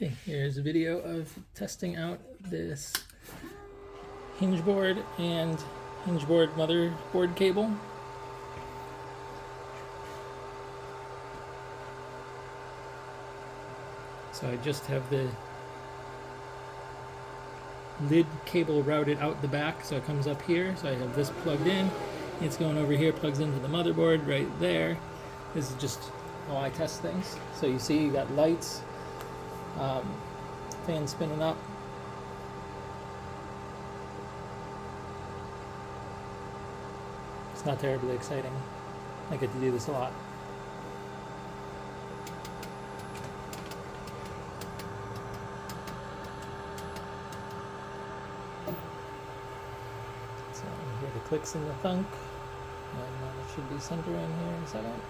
Okay, here's a video of testing out this hinge board and hinge board motherboard cable. So I just have the lid cable routed out the back, so it comes up here. So I have this plugged in. It's going over here, plugs into the motherboard right there. This is just how I test things. So you see you got lights, fan spinning up. It's not terribly exciting. I get to do this a lot. So here the clicks in the thunk, and it should be centering here in a second.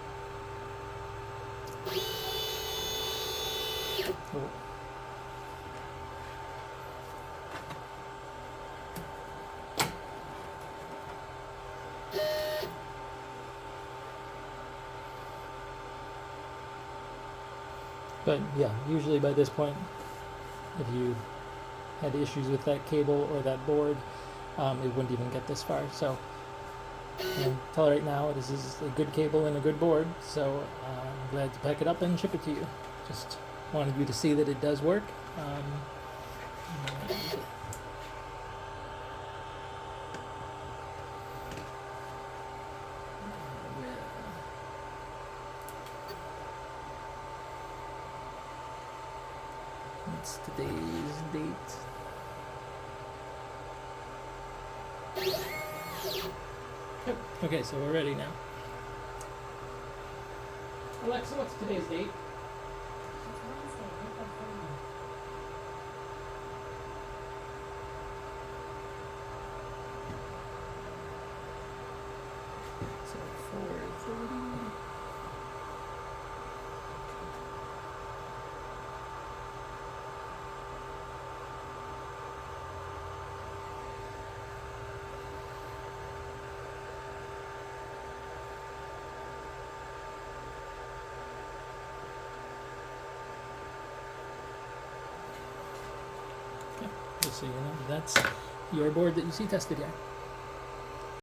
Oh. But yeah, usually by this point, if you had issues with that cable or that board, it wouldn't even get this far. So until right now, this is a good cable and a good board. So I'm glad to pack it up and ship it to you. Just wanted you to see that it does work. What's today's date? Yep. Okay, so we're ready now. Alexa, what's today's date? So 4:30. Just so you know, that's your board that you see tested here.